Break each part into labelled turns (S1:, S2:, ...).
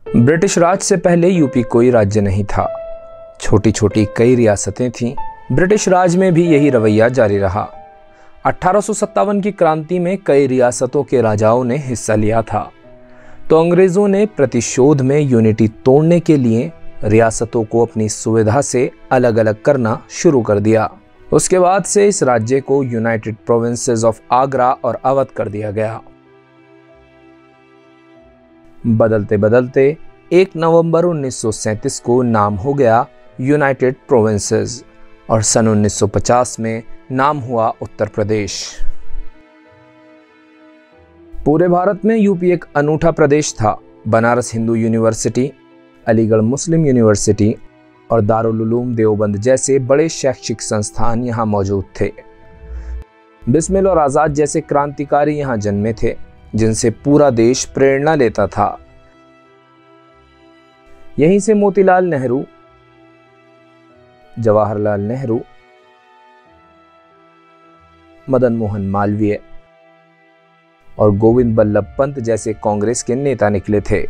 S1: British राज से पहले UP कोई राज्य नहीं था। छोटी छोटी कई रियासतें थीं। ब्रिटिश राज में भी यही रवैया जारी रहा। 1857 की क्रांति में कई रियासतों के राजाओं ने हिस्सा लिया था, तो अंग्रेजों ने प्रतिशोध में यूनिटी तोड़ने के लिए रियासतों को अपनी सुविधा से अलग अलग करना शुरू कर दिया। उसके बाद से इस राज्य को यूनाइटेड प्रोविंसेस ऑफ आगरा और अवध कर दिया गया। बदलते बदलते 1 नवंबर 1937 को नाम हो गया यूनाइटेड प्रोविंसेस और सन 1950 में नाम हुआ उत्तर प्रदेश। पूरे भारत में यूपी एक अनूठा प्रदेश था। बनारस हिंदू यूनिवर्सिटी, अलीगढ़ मुस्लिम यूनिवर्सिटी और दारुल उलूम देवबंद जैसे बड़े शैक्षिक संस्थान यहाँ मौजूद थे। बिस्मिल और आज़ाद जैसे क्रांतिकारी यहाँ जन्मे थे, जिनसे पूरा देश प्रेरणा लेता था। यहीं से मोतीलाल नेहरू, जवाहरलाल नेहरू, मदन मोहन मालवीय और गोविंद बल्लभ पंत जैसे कांग्रेस के नेता निकले थे।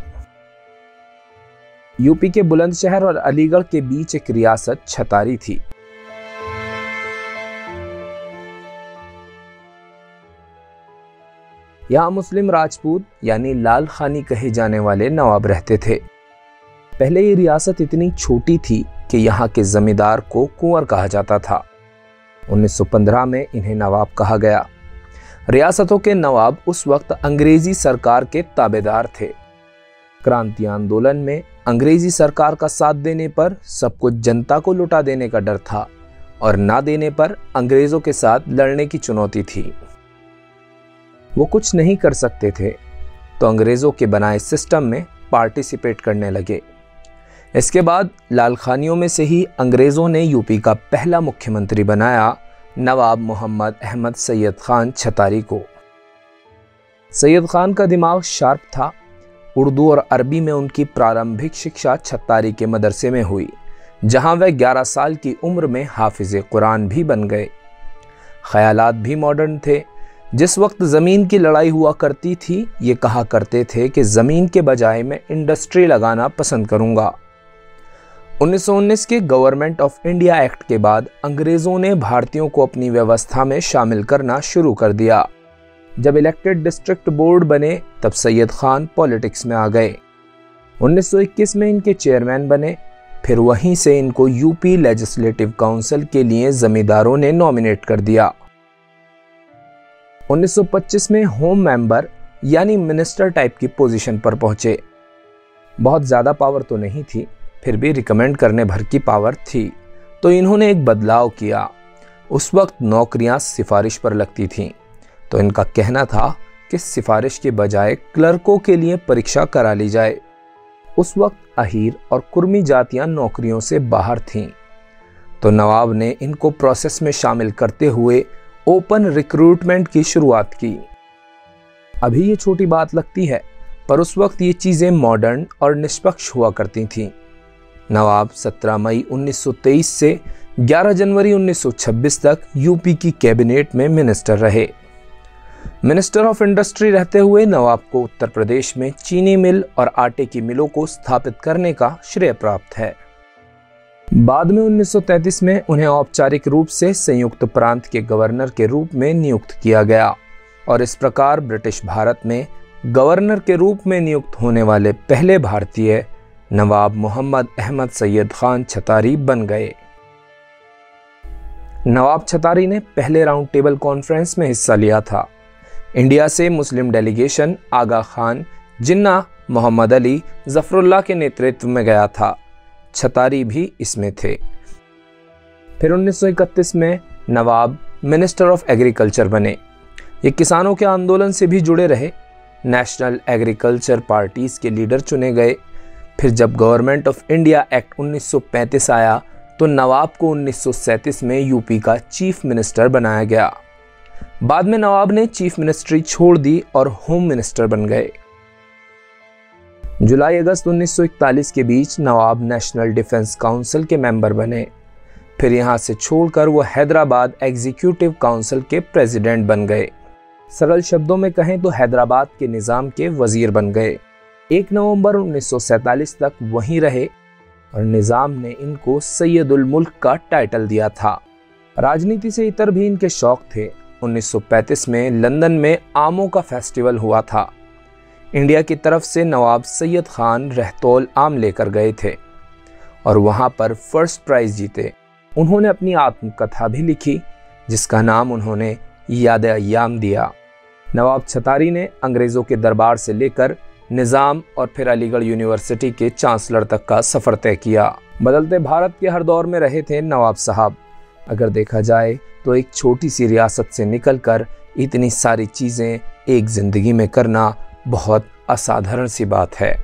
S1: यूपी के बुलंदशहर और अलीगढ़ के बीच एक रियासत छतारी थी। यहां मुस्लिम राजपूत यानी लाल खानी कहे जाने वाले नवाब रहते थे। पहले ये रियासत इतनी छोटी थी कि यहाँ के जमींदार को कुंवर कहा जाता था। 1915 में इन्हें नवाब कहा गया। रियासतों के नवाब उस वक्त अंग्रेजी सरकार के ताबेदार थे। क्रांति आंदोलन में अंग्रेजी सरकार का साथ देने पर सब कुछ जनता को लुटा देने का डर था और ना देने पर अंग्रेजों के साथ लड़ने की चुनौती थी। वो कुछ नहीं कर सकते थे, तो अंग्रेजों के बनाए सिस्टम में पार्टिसिपेट करने लगे। इसके बाद लाल खानियों में से ही अंग्रेजों ने यूपी का पहला मुख्यमंत्री बनाया नवाब मोहम्मद अहमद सैयद खान छतारी को। सैयद खान का दिमाग शार्प था। उर्दू और अरबी में उनकी प्रारंभिक शिक्षा छतारी के मदरसे में हुई, जहां वह 11 साल की उम्र में हाफिज कुरान भी बन गए। ख्यालात भी मॉडर्न थे। जिस वक्त जमीन की लड़ाई हुआ करती थी, ये कहा करते थे कि जमीन के बजाय मैं इंडस्ट्री लगाना पसंद करूंगा। 1919 के गवर्नमेंट ऑफ इंडिया एक्ट के बाद अंग्रेजों ने भारतीयों को अपनी व्यवस्था में शामिल करना शुरू कर दिया। जब इलेक्टेड डिस्ट्रिक्ट बोर्ड बने तब सैयद खान पॉलिटिक्स में आ गए। 1921 में इनके चेयरमैन बने। फिर वहीं से इनको यूपी लेजिस्लेटिव काउंसिल के लिए जमींदारों ने नॉमिनेट कर दिया। 1925 में होम मेंबर यानी मिनिस्टर टाइप की पोजीशन पर पहुंचे। बहुत ज्यादा पावर तो नहीं थी, फिर भी रिकमेंड करने भर की पावर थी, तो इन्होंने एक बदलाव किया। उस वक्त नौकरियां सिफारिश पर लगती थीं, तो इनका कहना था कि सिफारिश के बजाय क्लर्कों के लिए परीक्षा करा ली जाए। उस वक्त अहीर और कुर्मी जातियां नौकरियों से बाहर थीं, तो नवाब ने इनको प्रोसेस में शामिल करते हुए ओपन रिक्रूटमेंट की शुरुआत की। अभी ये छोटी बात लगती है, पर उस वक्त ये चीजें मॉडर्न और निष्पक्ष हुआ करती थीं। नवाब 17 मई 1923 से 11 जनवरी 1926 तक यूपी की कैबिनेट में मिनिस्टर रहे। मिनिस्टर ऑफ इंडस्ट्री रहते हुए नवाब को उत्तर प्रदेश में चीनी मिल और आटे की मिलों को स्थापित करने का श्रेय प्राप्त है। बाद में 1933 में उन्हें औपचारिक रूप से संयुक्त प्रांत के गवर्नर के रूप में नियुक्त किया गया और इस प्रकार ब्रिटिश भारत में गवर्नर के रूप में नियुक्त होने वाले पहले भारतीय नवाब मोहम्मद अहमद सैयद खान छतारी बन गए। नवाब छतारी ने पहले राउंड टेबल कॉन्फ्रेंस में हिस्सा लिया था। इंडिया से मुस्लिम डेलीगेशन आगा खान, जिन्ना, मोहम्मद अली, जफरुल्लाह के नेतृत्व में गया था। छतारी भी इसमें थे। फिर 1931 में नवाब मिनिस्टर ऑफ एग्रीकल्चर बने। ये किसानों के आंदोलन से भी जुड़े रहे। नेशनल एग्रीकल्चर पार्टीज के लीडर चुने गए। फिर जब गवर्नमेंट ऑफ इंडिया एक्ट 1935 आया तो नवाब को 1937 में यूपी का चीफ मिनिस्टर बनाया गया। बाद में नवाब ने चीफ मिनिस्ट्री छोड़ दी और होम मिनिस्टर बन गए। जुलाई अगस्त 1941 के बीच नवाब नेशनल डिफेंस काउंसिल के मेंबर बने। फिर यहां से छोड़कर वो हैदराबाद एग्जीक्यूटिव काउंसिल के प्रेसिडेंट बन गए। सरल शब्दों में कहें तो हैदराबाद के निजाम के वजीर बन गए। 1 नवंबर 1947 तक वहीं रहे और निजाम ने इनको सैयदुल मुल्क का टाइटल दिया था। राजनीति से इतर भी इनके शौक थे। 1935 में लंदन में आमों का फेस्टिवल हुआ था। इंडिया की तरफ से नवाब सैयद खान रहतौल आम लेकर गए थे और वहां पर फर्स्ट प्राइज जीते। उन्होंने अपनी आत्मकथा भी लिखी जिसका नाम उन्होंने याद-ए-अय्याम दिया। नवाब छतारी ने अंग्रेजों के दरबार से लेकर निजाम और फिर अलीगढ़ यूनिवर्सिटी के चांसलर तक का सफर तय किया। बदलते भारत के हर दौर में रहे थे नवाब साहब। अगर देखा जाए तो एक छोटी सी रियासत से निकलकर इतनी सारी चीजें एक जिंदगी में करना बहुत असाधारण सी बात है।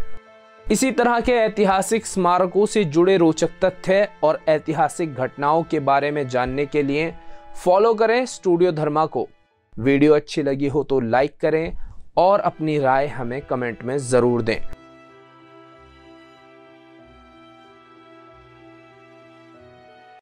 S1: इसी तरह के ऐतिहासिक स्मारकों से जुड़े रोचक तथ्य और ऐतिहासिक घटनाओं के बारे में जानने के लिए फॉलो करें स्टूडियो धर्मा को। वीडियो अच्छी लगी हो तो लाइक करें और अपनी राय हमें कमेंट में जरूर दें।